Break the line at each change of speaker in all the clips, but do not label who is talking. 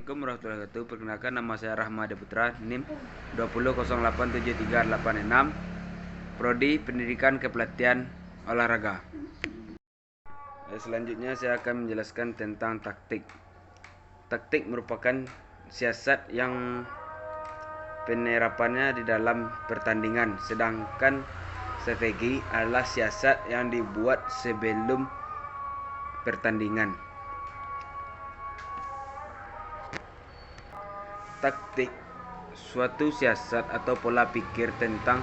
Assalamualaikum warahmatullahi wabarakatuh. Perkenalkan, nama saya Rahmadi Putra, NIM 20087386, Prodi Pendidikan Kepelatihan Olahraga. Selanjutnya saya akan menjelaskan tentang taktik. Taktik merupakan siasat yang penerapannya di dalam pertandingan, sedangkan strategi adalah siasat yang dibuat sebelum pertandingan. Taktik suatu siasat atau pola pikir tentang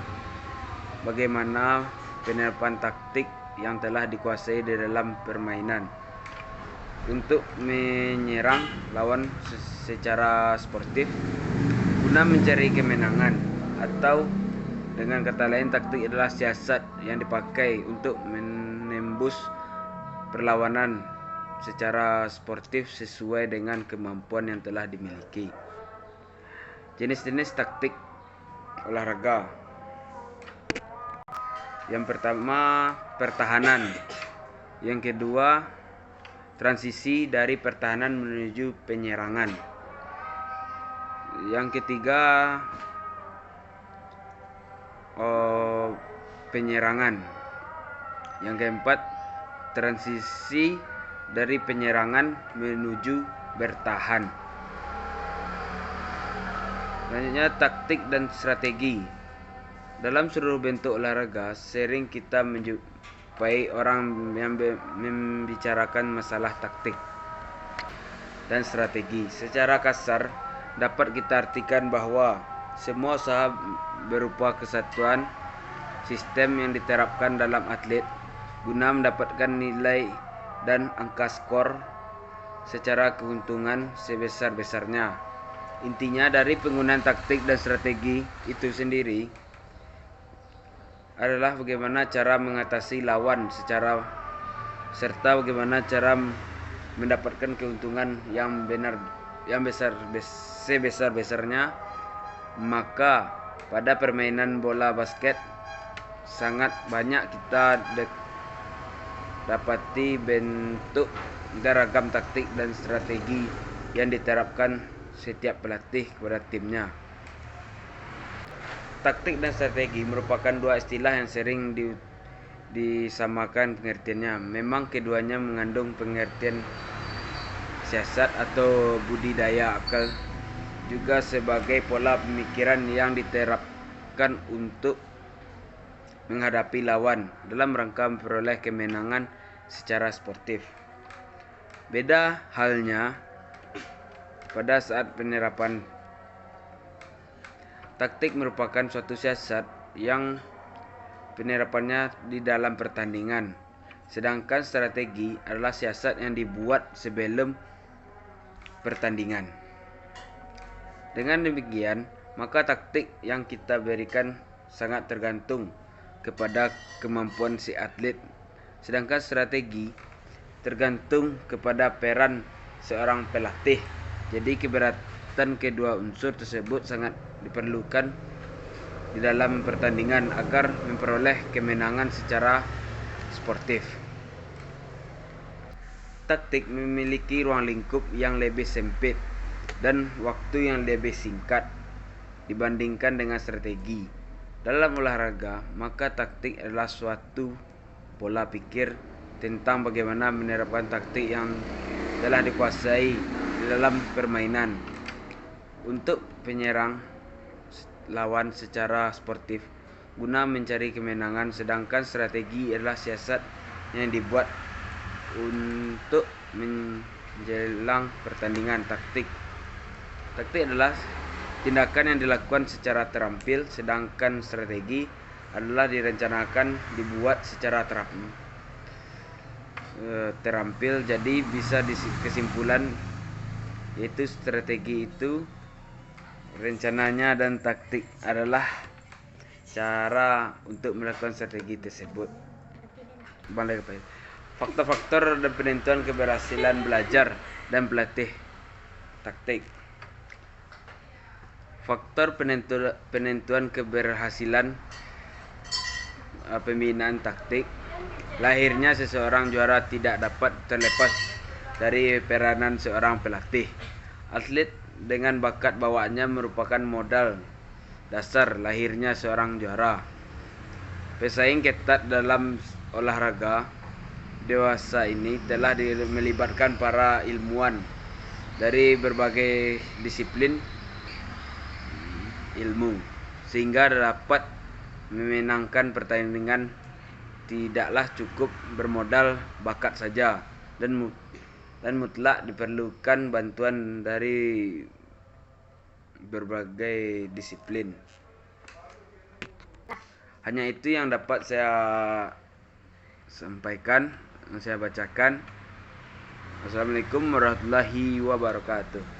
bagaimana penerapan taktik yang telah dikuasai di dalam permainan untuk menyerang lawan secara sportif guna mencari kemenangan, atau dengan kata lain, taktik adalah siasat yang dipakai untuk menembus perlawanan secara sportif sesuai dengan kemampuan yang telah dimiliki. Jenis-jenis taktik olahraga. Yang pertama, pertahanan. Yang kedua, transisi dari pertahanan menuju penyerangan. Yang ketiga, penyerangan. Yang keempat, transisi dari penyerangan menuju bertahan. Selanjutnya, taktik dan strategi. Dalam seluruh bentuk olahraga, sering kita menjumpai orang yang membicarakan masalah taktik dan strategi. Secara kasar, dapat kita artikan bahwa semua usaha berupa kesatuan sistem yang diterapkan dalam atlet guna mendapatkan nilai dan angka skor secara keuntungan sebesar-besarnya. Intinya dari penggunaan taktik dan strategi itu sendiri adalah bagaimana cara mengatasi lawan serta bagaimana cara mendapatkan keuntungan yang sebesar-besarnya. Maka pada permainan bola basket sangat banyak kita dapati bentuk dan ragam taktik dan strategi yang diterapkan setiap pelatih kepada timnya. Taktik dan strategi merupakan dua istilah yang sering disamakan pengertiannya. Memang keduanya mengandung pengertian siasat atau budidaya akal, juga sebagai pola pemikiran yang diterapkan untuk menghadapi lawan dalam rangka memperoleh kemenangan secara sportif. Beda halnya pada saat penerapan. Taktik merupakan suatu siasat yang penerapannya di dalam pertandingan, sedangkan strategi adalah siasat yang dibuat sebelum pertandingan. Dengan demikian, maka taktik yang kita berikan sangat tergantung kepada kemampuan si atlet, sedangkan strategi tergantung kepada peran seorang pelatih. Jadi keberatan kedua unsur tersebut sangat diperlukan di dalam pertandingan agar memperoleh kemenangan secara sportif. Taktik memiliki ruang lingkup yang lebih sempit dan waktu yang lebih singkat dibandingkan dengan strategi. Dalam olahraga, maka taktik adalah suatu pola pikir tentang bagaimana menerapkan taktik yang telah dikuasai di dalam permainan untuk penyerang lawan secara sportif guna mencari kemenangan, sedangkan strategi adalah siasat yang dibuat untuk menjelang pertandingan. Taktik adalah tindakan yang dilakukan secara terampil, sedangkan strategi adalah direncanakan dibuat secara terampil. Jadi bisa kesimpulan yaitu strategi itu rencananya dan taktik adalah cara untuk melakukan strategi tersebut. Faktor-faktor dan penentuan keberhasilan belajar dan pelatih taktik. Faktor penentuan keberhasilan pembinaan taktik. Lahirnya seseorang juara tidak dapat terlepas dari peranan seorang pelatih. Atlet dengan bakat bawaannya merupakan modal dasar lahirnya seorang juara. Pesaing ketat dalam olahraga dewasa ini telah melibatkan para ilmuwan dari berbagai disiplin ilmu, sehingga dapat memenangkan pertandingan. Tidaklah cukup bermodal bakat saja, dan mutlak diperlukan bantuan dari berbagai disiplin. Hanya itu yang dapat saya sampaikan, saya bacakan. Wassalamualaikum warahmatullahi wabarakatuh.